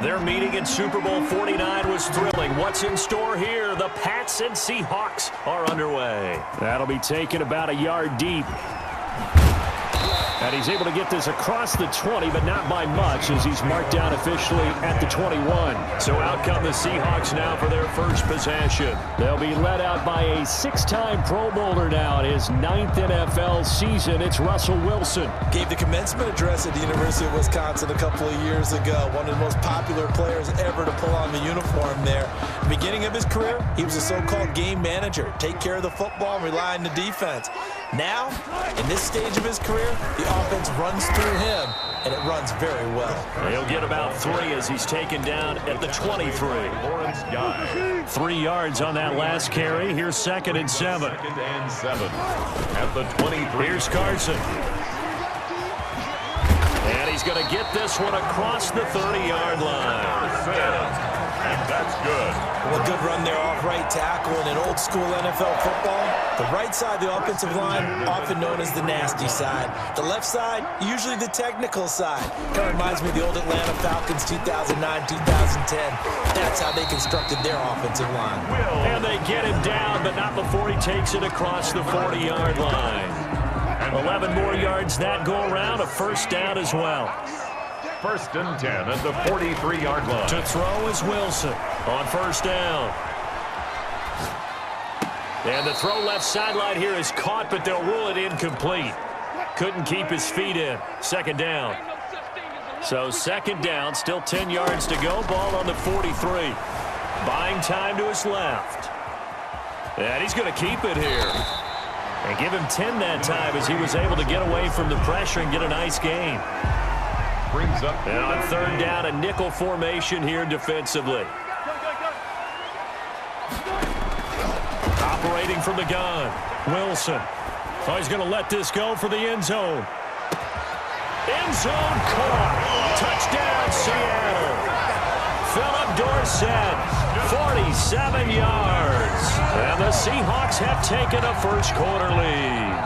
Their meeting in Super Bowl 49 was thrilling. What's in store here? The Pats and Seahawks are underway. That'll be taken about a yard deep. And he's able to get this across the 20, but not by much, as he's marked down officially at the 21. So out come the Seahawks now for their first possession. They'll be led out by a 6-time Pro Bowler now in his 9th NFL season. It's Russell Wilson. Gave the commencement address at the University of Wisconsin a couple of years ago. One of the most popular players ever to pull on the uniform there. The beginning of his career, he was a so-called game manager. Take care of the football and rely on the defense. Now, in this stage of his career, the offense runs through him, and it runs very well. He'll get about 3 as he's taken down at the 23. 3 yards on that last carry. Here's 2nd and 7. 2nd and 7 at the 23. Here's Carson. And he's going to get this one across the 30-yard line. And that's good. A good run there off right tackle in an old-school NFL football. The right side of the offensive line, often known as the nasty side. The left side, usually the technical side. Kind of reminds me of the old Atlanta Falcons 2009-2010. That's how they constructed their offensive line. And they get him down, but not before he takes it across the 40-yard line. 11 more yards that go around, a first down as well. 1st and 10 at the 43-yard line. To throw is Wilson on first down. And the throw left sideline here is caught, but they'll rule it incomplete. Couldn't keep his feet in. 2nd down. So 2nd down, still 10 yards to go. Ball on the 43. Buying time to his left. And he's going to keep it here. And give him 10 that time as he was able to get away from the pressure and get a nice gain. Brings up. And on 3rd down, a nickel formation here defensively. Operating from the gun, Wilson. Oh, he's going to let this go for the end zone. End zone caught. Touchdown, Seattle. Philip Dorsett, 47 yards. And the Seahawks have taken a first-quarter lead.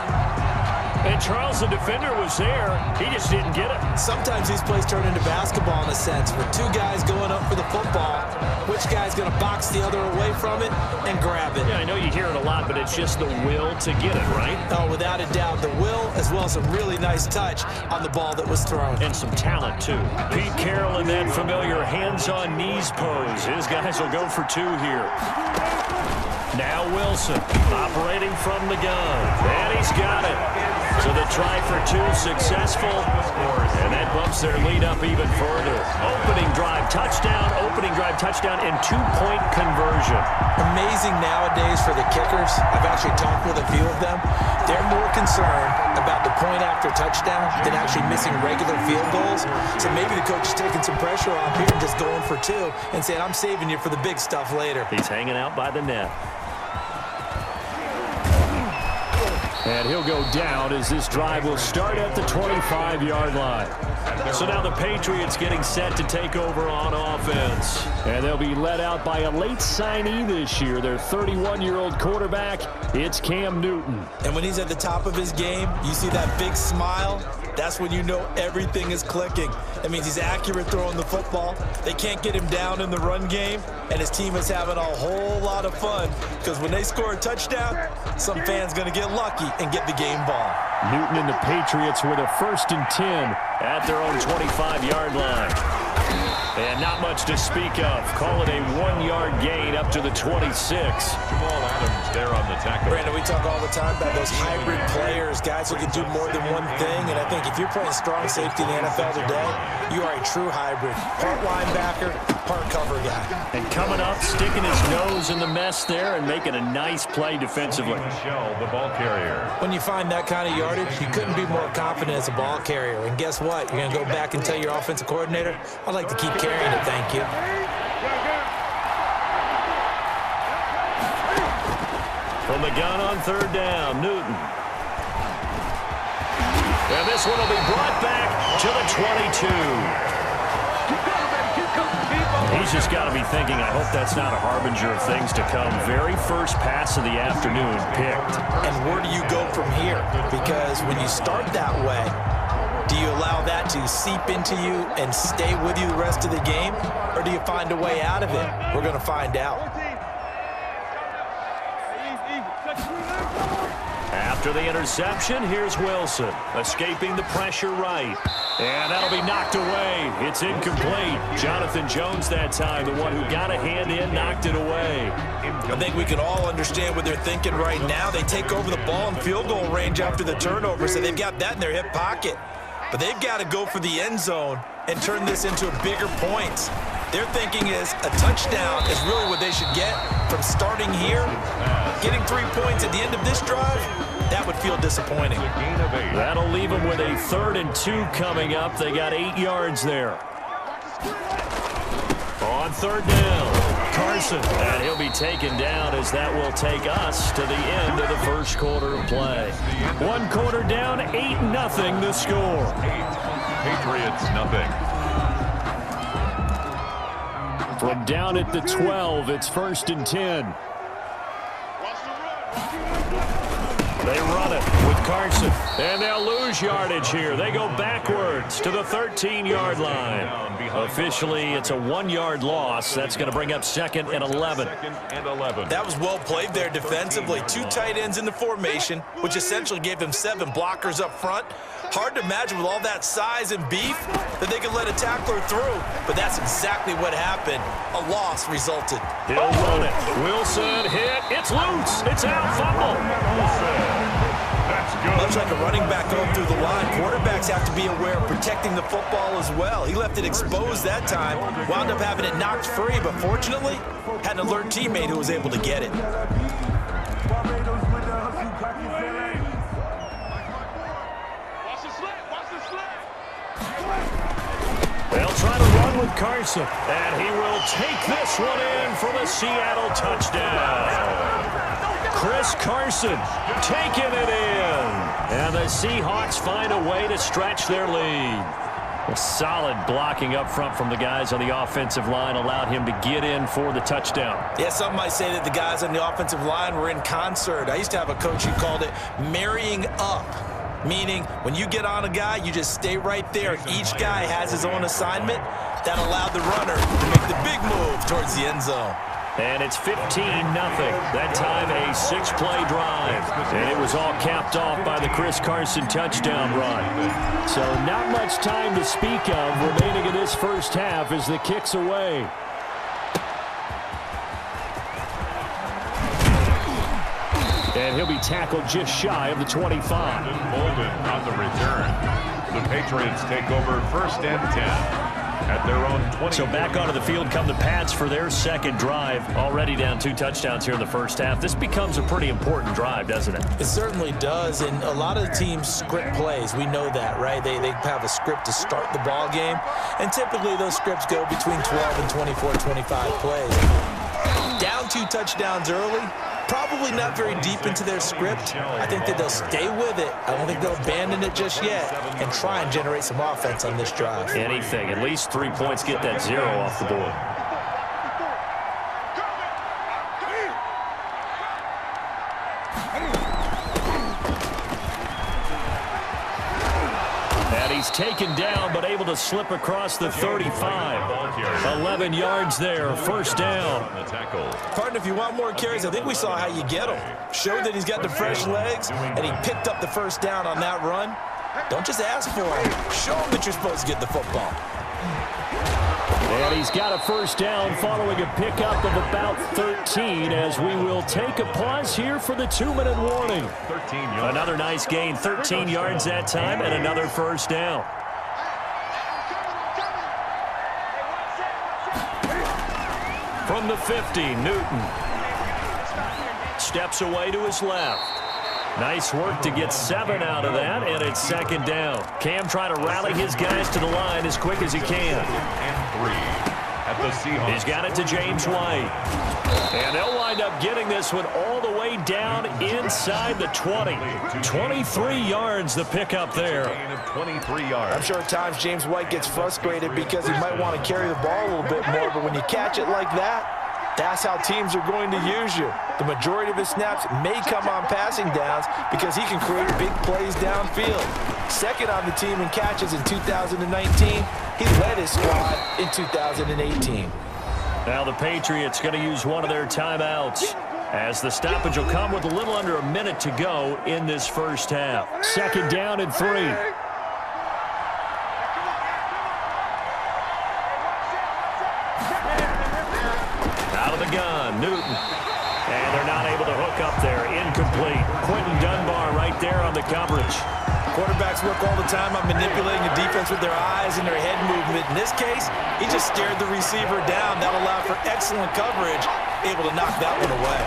And Charles, the defender, was there. He just didn't get it. Sometimes these plays turn into basketball in a sense. With 2 guys going up for the football, which guy's going to box the other away from it and grab it? Yeah, I know you hear it a lot, but it's just the will to get it, right? Oh, without a doubt. The will, as well as a really nice touch on the ball that was thrown. And some talent, too. Pete Carroll in that familiar hands-on-knees pose. His guys will go for 2 here. Now Wilson operating from the gun. And he's got it. So the try for 2 successful. And that bumps their lead up even further. Opening drive touchdown, and 2-point conversion. Amazing nowadays for the kickers. I've actually talked with a few of them. They're more concerned about the point after touchdown than actually missing regular field goals. So maybe the coach is taking some pressure off here and just going for 2 and saying, I'm saving you for the big stuff later. He's hanging out by the net. And he'll go down as this drive will start at the 25-yard line. So now the Patriots getting set to take over on offense. And they'll be led out by a late signee this year, their 31-year-old quarterback. It's Cam Newton. And when he's at the top of his game, you see that big smile. That's when you know everything is clicking. That means he's accurate throwing the football. They can't get him down in the run game, and his team is having a whole lot of fun because when they score a touchdown, some fan's going to get lucky and get the game ball. Newton and the Patriots with a 1st and 10 at their own 25-yard line. And not much to speak of. Call it a 1-yard gain up to the 26. Jamal Adams there on the tackle. Brandon, we talk all the time about those hybrid players, guys who can do more than one thing. And I think if you're playing strong safety in the NFL today, you are a true hybrid. Part linebacker, part cover guy. And coming up, sticking his nose in the mess there and making a nice play defensively. Michelle, the ball carrier. When you find that kind of yardage, you couldn't be more confident as a ball carrier. And guess what? You're going to go back and tell your offensive coordinator, I'd like to keep carrying it, thank you. From the gun on 3rd down, Newton. And this one will be brought back to the 22. He's just got to be thinking, I hope that's not a harbinger of things to come. Very first pass of the afternoon picked. And where do you go from here? Because when you start that way, do you allow that to to seep into you and stay with you the rest of the game, or do you find a way out of it? We're going to find out. After the interception, here's Wilson, escaping the pressure right. And that'll be knocked away. It's incomplete. Jonathan Jones that time, the one who got a hand in, knocked it away. I think we can all understand what they're thinking right now. They take over the ball in field goal range after the turnover, so they've got that in their hip pocket. But they've got to go for the end zone and turn this into bigger points. Their thinking is a touchdown is really what they should get from starting here. Getting 3 points at the end of this drive, that would feel disappointing. That'll leave them with a 3rd and 2 coming up. They got 8 yards there. On 3rd down, Carson. And he'll be taken down as that will take us to the end of the first quarter of play. 1 quarter down, 8-0 the score. Patriots nothing. From down at the 12, it's 1st and 10. They run it with Carson, and they'll lose yardage here. They go backwards to the 13-yard line. Officially, it's a 1-yard loss. That's going to bring up 2nd and 11. That was well played there defensively. 2 tight ends in the formation, which essentially gave them 7 blockers up front. Hard to imagine with all that size and beef that they could let a tackler through, but that's exactly what happened. A loss resulted. He'll run it. Wilson hit. It's loose. It's out. Fumble. That's good. Much like a running back going through the line, quarterbacks have to be aware of protecting the football as well. He left it exposed that time, wound up having it knocked free, but fortunately, had an alert teammate who was able to get it. They'll try to run with Carson, and he will take this one in for the Seattle touchdown. Chris Carson taking it in. And the Seahawks find a way to stretch their lead. A solid blocking up front from the guys on the offensive line allowed him to get in for the touchdown. Yeah, some might say that the guys on the offensive line were in concert. I used to have a coach who called it marrying up, meaning when you get on a guy, you just stay right there. Each guy has his own assignment. That allowed the runner to make the big move towards the end zone. And it's 15-0. That time a 6-play drive. And it was all capped off by the Chris Carson touchdown run. So not much time to speak of remaining in this first half as the kick's away. And he'll be tackled just shy of the 25. Bolden on the return. The Patriots take over 1st and 10. At their own 20. So back onto the field come the Pats for their 2nd drive. Already down 2 touchdowns here in the first half. This becomes a pretty important drive, doesn't it? It certainly does, and a lot of teams script plays. We know that, right? They have a script to start the ball game, and typically those scripts go between 12 and 24, 25 plays. Down 2 touchdowns early, probably not very deep into their script. I think that they'll stay with it. I don't think they'll abandon it just yet and try and generate some offense on this drive. Anything. At least 3 points, get that 0 off the board. And he's taken down, but able to slip across the 35. 11 yards there, 1st down. Partner, if you want more carries, I think we saw how you get them. Showed that he's got the fresh legs, and he picked up the 1st down on that run. Don't just ask for him. Show him that you're supposed to get the football. And he's got a 1st down following a pickup of about 13 as we will take a pause here for the 2-minute warning. Another nice gain, 13 yards that time, and another 1st down. From the 50, Newton steps away to his left. Nice work to get 7 out of that, and it's 2nd down. Cam trying to rally his guys to the line as quick as he can. At the Seahawks. He's got it to James White. And they'll wind up getting this one all the way down inside the 20. 23 yards the pickup there. 23 yards. I'm sure at times James White gets frustrated because he might want to carry the ball a little bit more, but when you catch it like that, that's how teams are going to use you. The majority of his snaps may come on passing downs because he can create big plays downfield. second on the team in catches in 2019. He led his squad in 2018. Now the Patriots going to use one of their timeouts, as the stoppage will come with a little under a minute to go in this first half. 2nd down and 3. Out of the gun, Newton. And they're not able to hook up there. Incomplete. Quentin Dunbar right there on the coverage. Quarterbacks work all the time on manipulating the defense with their eyes and their head movement. In this case, he just stared the receiver down. That allowed for excellent coverage, able to knock that one away.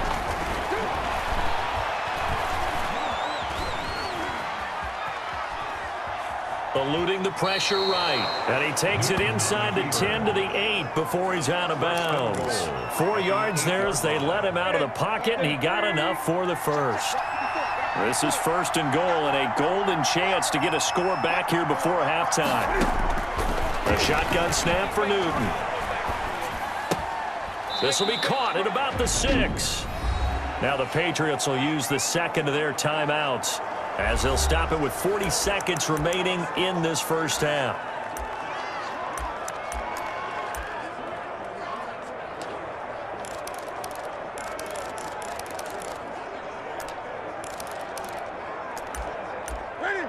Eluding the pressure right. And he takes it inside the 10 to the 8 before he's out of bounds. 4 yards there as they let him out of the pocket, and he got enough for the first. This is 1st and goal, and a golden chance to get a score back here before halftime. A shotgun snap for Newton. This will be caught at about the 6. Now the Patriots will use the second of their timeouts, as they'll stop it with 40 seconds remaining in this first half.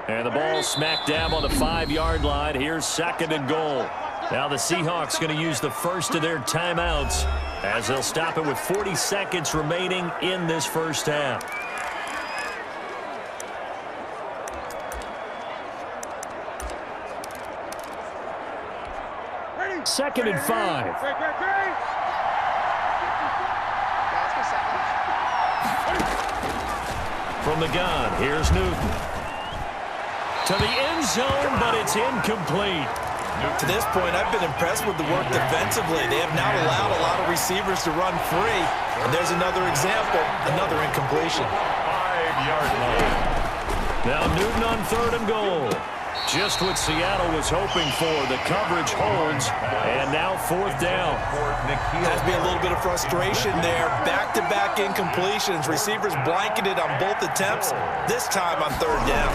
And the ball smack dab on the 5-yard line. Here's 2nd and goal. Now the Seahawks going to use the first of their timeouts, as they'll stop it with 40 seconds remaining in this first half. Second and 5. From the gun, here's Newton. To the end zone, but it's incomplete. To this point, I've been impressed with the work defensively. They have not allowed a lot of receivers to run free. And there's another example, another incompletion. 5-yard line. Now Newton on 3rd and goal. Just what Seattle was hoping for. The coverage holds, and now 4th down. Has to be a little bit of frustration there. Back-to-back incompletions. Receivers blanketed on both attempts, this time on 3rd down.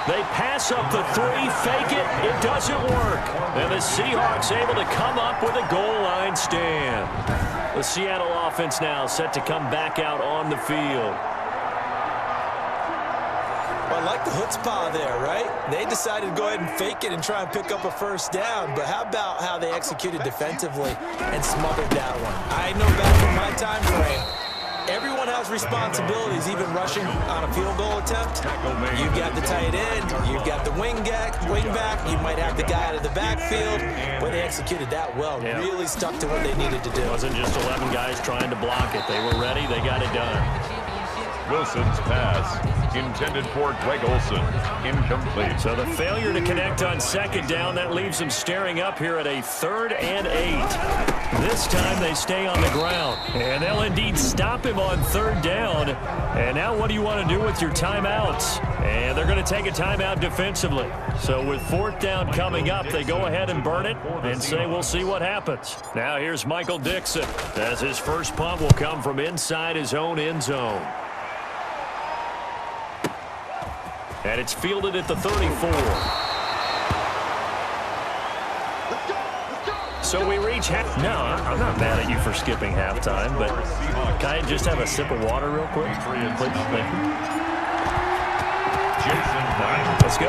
They pass up the 3, fake it, it doesn't work. And the Seahawks able to come up with a goal line stand. The Seattle offense now set to come back out on the field. Well, I like the chutzpah there, right? They decided to go ahead and fake it and try and pick up a 1st down. But how about how they executed defensively and smothered that one? I know back from my time frame, everyone has responsibilities, even rushing on a field goal attempt. You've got the tight end, you've got the wing back, you might have the guy out of the backfield. But they executed that well, really stuck to what they needed to do. It wasn't just 11 guys trying to block it. They were ready, they got it done. Wilson's pass, intended for Greg Olsen, incomplete. So the failure to connect on 2nd down, that leaves them staring up here at a 3rd and 8. This time they stay on the ground, and they'll indeed stop him on 3rd down. And now what do you want to do with your timeouts? And they're going to take a timeout defensively. So with 4th down coming up, they go ahead and burn it and say we'll see what happens. Now here's Michael Dixon, as his first punt will come from inside his own end zone. And it's fielded at the 34. So we reach half. No, I'm not mad at you for skipping halftime, but can I just have a sip of water real quick? Let's go.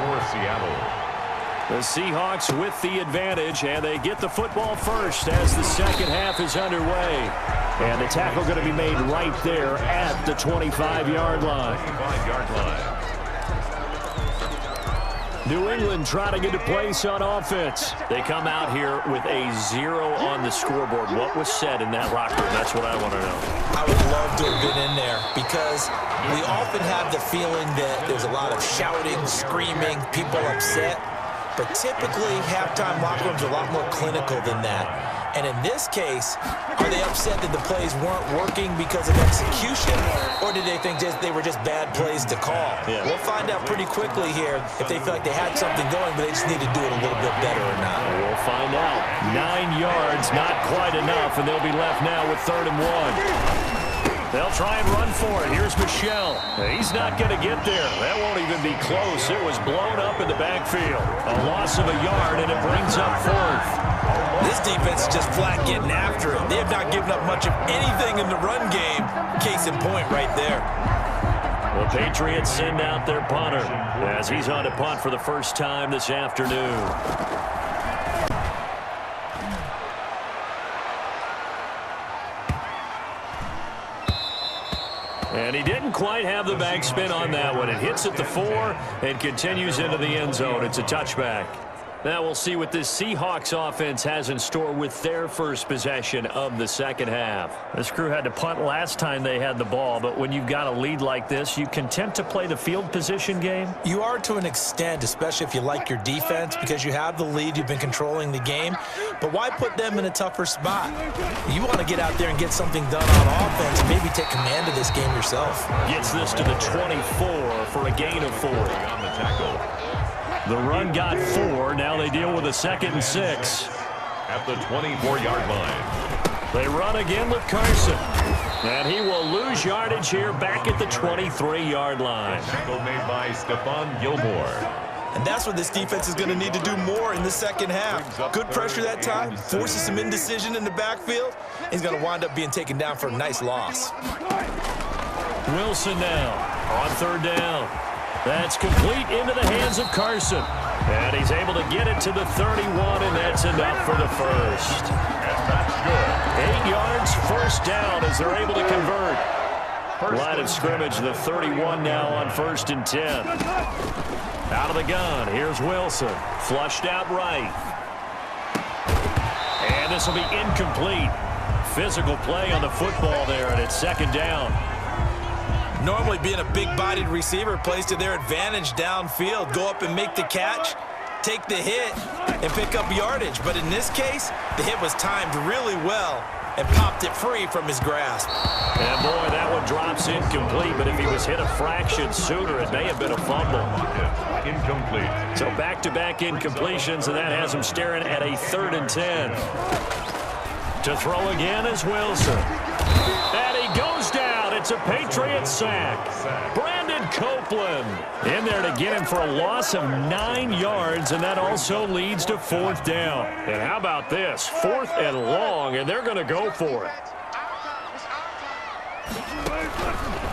For Seattle. The Seahawks with the advantage, and they get the football first as the second half is underway. And the tackle going to be made right there at the 25-yard line. 25-yard line. New England trying to get a place on offense. They come out here with a 0 on the scoreboard. What was said in that locker room? That's what I want to know. I would love to have been in there, because we often have the feeling that there's a lot of shouting, screaming, people upset. But typically, halftime locker rooms are a lot more clinical than that. And in this case, are they upset that the plays weren't working because of execution, or did they think they were just bad plays to call? Yeah. We'll find out pretty quickly here if they feel like they had something going, but they just need to do it a little bit better or not. We'll find out. 9 yards, not quite enough, and they'll be left now with 3rd and 1. They'll try and run for it. Here's Michel. He's not going to get there. That won't even be close. It was blown up in the backfield. A loss of a yard, and it brings up 4th. This defense is just flat getting after it. They have not given up much of anything in the run game. Case in point right there. The Patriots send out their punter as he's on to punt for the first time this afternoon. And he didn't quite have the backspin on that one. It hits at the 4 and continues into the end zone. It's a touchback. Now we'll see what this Seahawks offense has in store with their first possession of the second half. This crew had to punt last time they had the ball, but when you've got a lead like this, you content to play the field position game? You are to an extent, especially if you like your defense, because you have the lead, you've been controlling the game. But why put them in a tougher spot? You want to get out there and get something done on offense, maybe take command of this game yourself. Gets this to the 24 for a gain of 4. On the tackle. The run got 4. Now they deal with a 2nd and 6. At the 24-yard line. They run again with Carson. And he will lose yardage here back at the 23-yard line. Tackle made by Stephon Gilmore. And that's what this defense is going to need to do more in the second half. Good pressure that time, forces some indecision in the backfield. He's going to wind up being taken down for a nice loss. Wilson now on 3rd down. That's complete into the hands of Carson. And he's able to get it to the 31, and that's enough for the first. And that's good. 8 yards, first down as they're able to convert. Line of scrimmage, the 31 now on 1st and 10. Out of the gun, here's Wilson. Flushed out right. And this will be incomplete. Physical play on the football there, and it's 2nd down. Normally being a big-bodied receiver plays to their advantage downfield. Go up and make the catch, take the hit, and pick up yardage. But in this case, the hit was timed really well and popped it free from his grasp. And boy, that one drops incomplete, but if he was hit a fraction sooner, it may have been a fumble. Incomplete. So back-to-back incompletions, and that has him staring at a 3rd and 10. To throw again is Wilson. And he goes down. It's a Patriots sack. Brandon Copeland in there to get him for a loss of 9 yards, and that also leads to 4th down. And how about this? 4th and long, and they're going to go for it.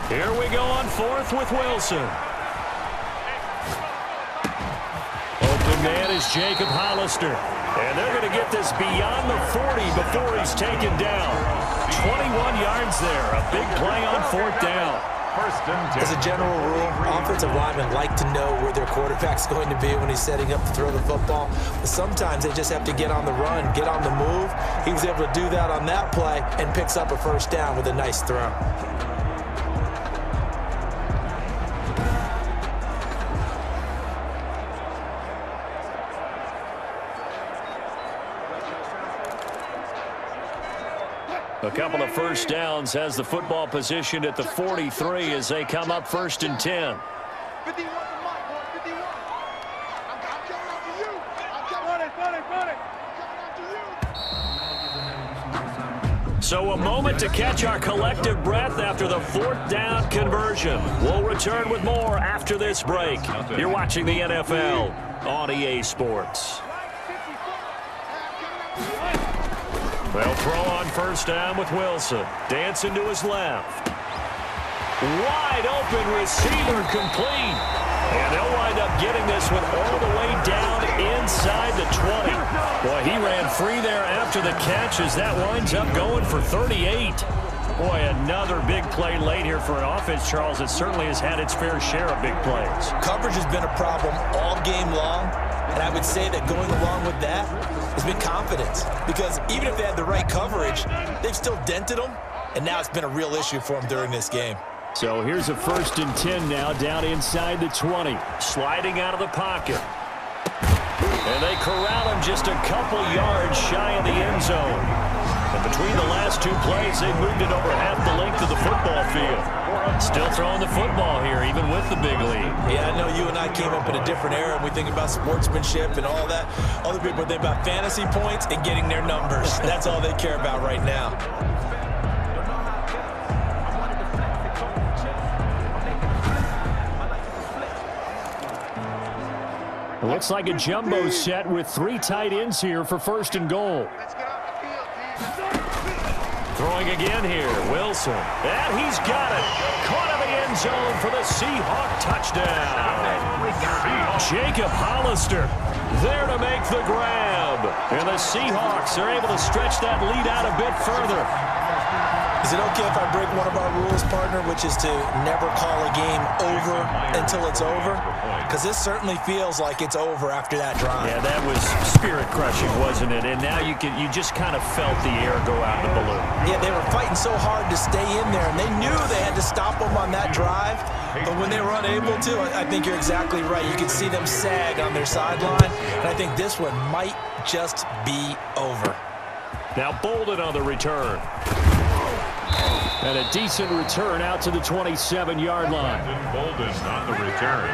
Here we go on 4th with Wilson. Open man is Jacob Hollister. And they're going to get this beyond the 40 before he's taken down. 21 yards there. A big play on 4th down. As a general rule, offensive linemen like to know where their quarterback's going to be when he's setting up to throw the football. But sometimes they just have to get on the run, get on the move. He was able to do that on that play and picks up a 1st down with a nice throw. A couple of first downs has the football positioned at the 43 as they come up 1st and 10. So a moment to catch our collective breath after the 4th down conversion. We'll return with more after this break. You're watching the NFL on EA Sports. They'll throw on 1st down with Wilson. Dancing to his left. Wide open receiver complete. And they'll wind up getting this one all the way down inside the 20. Boy, he ran free there after the catch as that winds up going for 38. Boy, another big play late here for an offense, Charles. It certainly has had its fair share of big plays. Coverage has been a problem all game long. And I would say that going along with that has been confidence. Because even if they had the right coverage, they've still dented them. And now it's been a real issue for them during this game. So here's a 1st and 10 now down inside the 20. Sliding out of the pocket. And they corral him just a couple yards shy of the end zone. And between the last 2 plays, they've moved it over half the length of the football field. Still throwing the football here, even with the big lead. Yeah, I know you and I came up in a different era, and we think about sportsmanship and all that. Other people think about fantasy points and getting their numbers. That's all they care about right now. It looks like a jumbo set with 3 tight ends here for 1st and goal. Throwing again here, Wilson. And he's got it. Caught in the end zone for the Seahawk touchdown. Jacob Hollister there to make the grab. And the Seahawks are able to stretch that lead out a bit further. Is it okay if I break one of our rules, partner, which is to never call a game over until it's over? Because this certainly feels like it's over after that drive. Yeah, that was spirit-crushing, wasn't it? And now you just kind of felt the air go out of the balloon. Yeah, they were fighting so hard to stay in there, and they knew they had to stop them on that drive. But when they were unable to, I think you're exactly right. You could see them sag on their sideline, and I think this one might just be over. Now Bolden on the return. And a decent return out to the 27-yard line. Bolden on the return.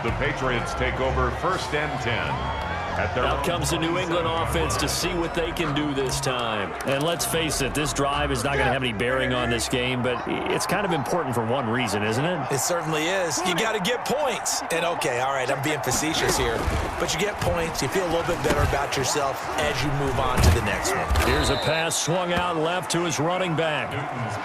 The Patriots take over 1st and 10. Out comes the New England offense to see what they can do this time. And let's face it, this drive is not going to have any bearing on this game, but it's kind of important for one reason, isn't it? It certainly is. You got to get points. And, okay, all right, I'm being facetious here, but you get points. You feel a little bit better about yourself as you move on to the next one. Here's a pass swung out left to his running back.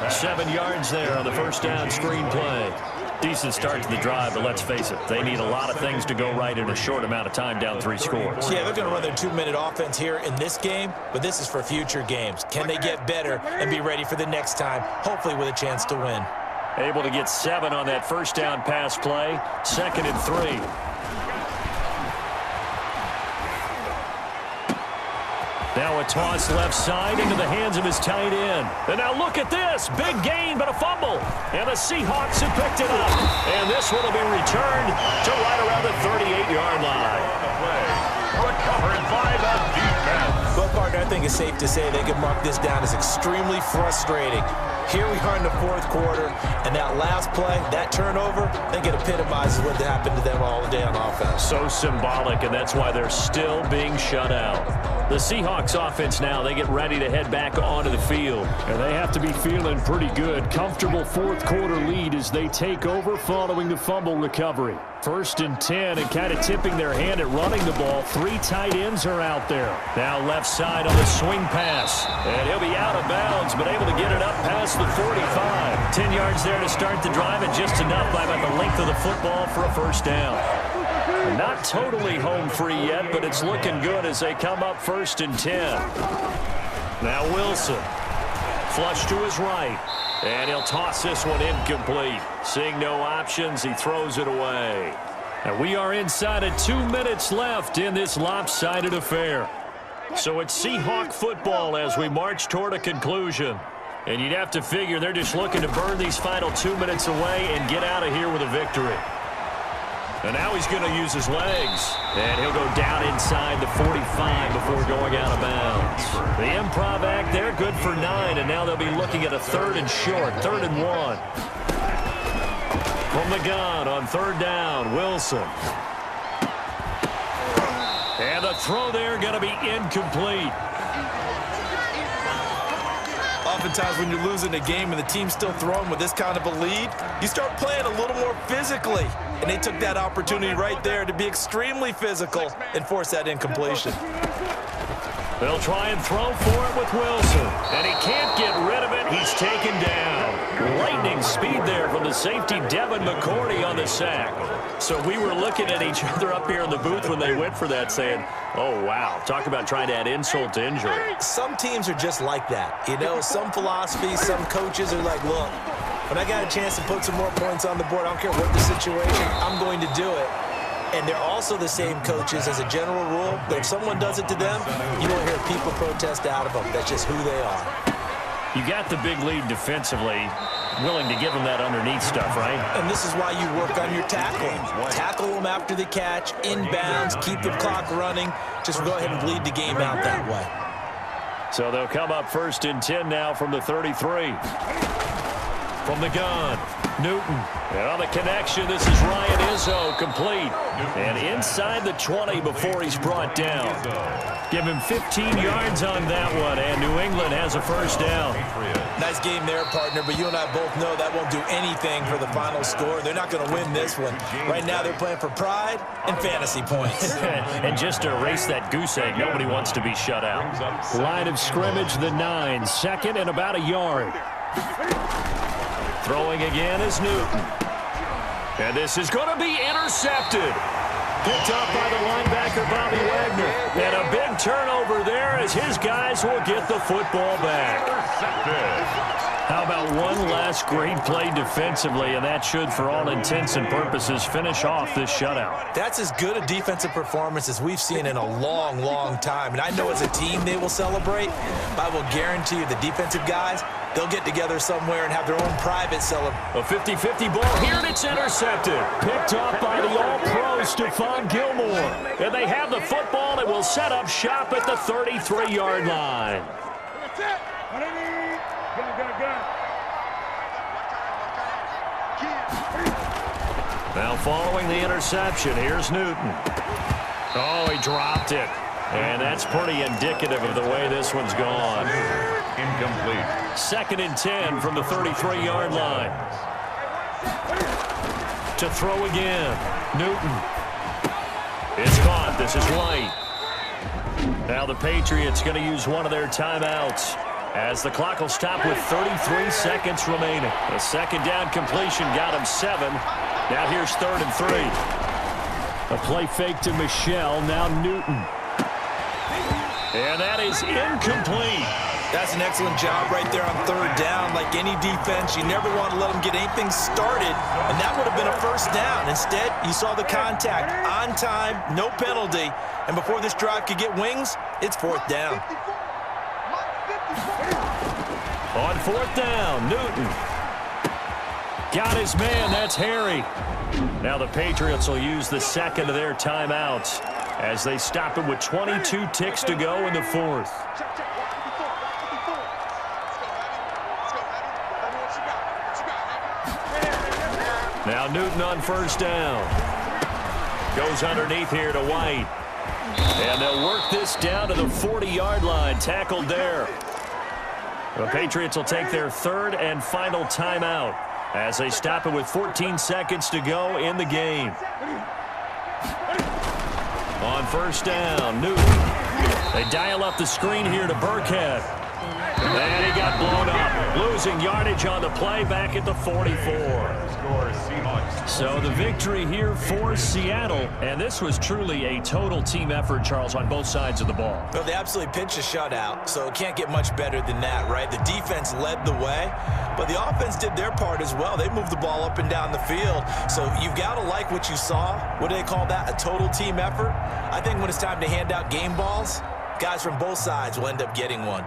7 yards there on the 1st down screen play. Decent start to the drive, but let's face it, they need a lot of things to go right in a short amount of time down 3 scores. Yeah, they're going to run their 2-minute offense here in this game, but this is for future games. Can they get better and be ready for the next time, hopefully with a chance to win? Able to get 7 on that 1st down pass play, 2nd and 3. Now a toss left side into the hands of his tight end. And now look at this. Big gain, but a fumble. And the Seahawks have picked it up. And this one will be returned to right around the 38-yard line. Recovered by the defense. Well, partner, I think it's safe to say they can mark this down as extremely frustrating. Here we are in the 4th quarter, and that last play, that turnover, I think it epitomizes what happened to them all day on offense. So symbolic, and that's why they're still being shut out. The Seahawks offense now, they get ready to head back onto the field. And they have to be feeling pretty good. Comfortable 4th quarter lead as they take over following the fumble recovery. 1st and 10, and kind of tipping their hand at running the ball. 3 tight ends are out there. Now left side on the swing pass. And he'll be out of bounds, but able to get it up past the 45. 10 yards there to start the drive, and just enough by about the length of the football for a 1st down. Not totally home free yet, but it's looking good as they come up 1st and 10. Now Wilson. Flush to his right. And he'll toss this one incomplete. Seeing no options, he throws it away. And we are inside of 2 minutes left in this lopsided affair. So it's Seahawk football as we march toward a conclusion. And you'd have to figure they're just looking to burn these final 2 minutes away and get out of here with a victory. And now he's going to use his legs. And he'll go down inside the 45 before going out of bounds. The improv act there, good for 9. And now they'll be looking at a 3rd and short, 3rd and 1. From the gun on 3rd down, Wilson. And the throw there going to be incomplete. Oftentimes when you're losing a game and the team's still throwing with this kind of a lead, you start playing a little more physically. And they took that opportunity right there to be extremely physical and force that incompletion. They'll try and throw for it with Wilson. And he can't get rid of it. He's taken down. Lightning speed there from the safety, Devin McCourty, on the sack. So we were looking at each other up here in the booth when they went for that, saying, oh, wow, talk about trying to add insult to injury. Some teams are just like that. You know, some philosophies, some coaches are like, look, when I got a chance to put some more points on the board, I don't care what the situation, I'm going to do it. And they're also the same coaches as a general rule, but if someone does it to them, you won't hear people protest out of them. That's just who they are. You got the big lead defensively, willing to give them that underneath stuff, right? And this is why you work on your tackling. Tackle them after the catch, inbounds, keep the clock running. Just go ahead and bleed the game out that way. So they'll come up 1st and 10 now from the 33. From the gun. Newton. And on the connection, this is Ryan Izzo, complete. And inside the 20 before he's brought down. Give him 15 yards on that one, and New England has a first down. Nice game there, partner, but you and I both know that won't do anything for the final score. They're not going to win this one. Right now, they're playing for pride and fantasy points. And just to erase that goose egg, nobody wants to be shut out. Line of scrimmage, the 9, second and about a yard. Throwing again is Newton. And this is going to be intercepted. Picked up by the linebacker, Bobby Wagner. And a big turnover there as his guys will get the football back. How about one last great play defensively, and that should, for all intents and purposes, finish off this shutout. That's as good a defensive performance as we've seen in a long, long time. And I know as a team they will celebrate, but I will guarantee you the defensive guys, they'll get together somewhere and have their own private celebration. A 50-50 ball here, and it's intercepted. Picked up by the All-Pro, Stephon Gilmore. And they have the football and will set up shop at the 33-yard line. Now following the interception, here's Newton. Oh, he dropped it. And that's pretty indicative of the way this one's gone. Incomplete. 2nd and 10 from the 33-yard line. To throw again. Newton. It's caught. This is White. Now the Patriots going to use one of their timeouts as the clock will stop with 33 seconds remaining. The second down completion got him 7. Now here's 3rd and 3. A play fake to Michelle. Now Newton. And that is incomplete. That's an excellent job right there on 3rd down. Like any defense, you never want to let them get anything started, and that would have been a first down. Instead, you saw the contact on time, no penalty, and before this drive could get wings, it's 4th down. On 4th down, Newton. Got his man, that's Harry. Now the Patriots will use the second of their timeouts as they stop it with 22 ticks to go in the 4th. Now Newton on 1st down. Goes underneath here to White. And they'll work this down to the 40-yard line. Tackled there. The Patriots will take their 3rd and final timeout as they stop it with 14 seconds to go in the game. On 1st down, Newton. They dial up the screen here to Burkhead. And he got blown up. Losing yardage on the play back at the 44. So the victory here for Seattle. And this was truly a total team effort, Charles, on both sides of the ball. Well, they absolutely pitched a shutout, so it can't get much better than that, right? The defense led the way, but the offense did their part as well. They moved the ball up and down the field. So you've got to like what you saw. What do they call that? A total team effort? I think when it's time to hand out game balls, guys from both sides will end up getting one.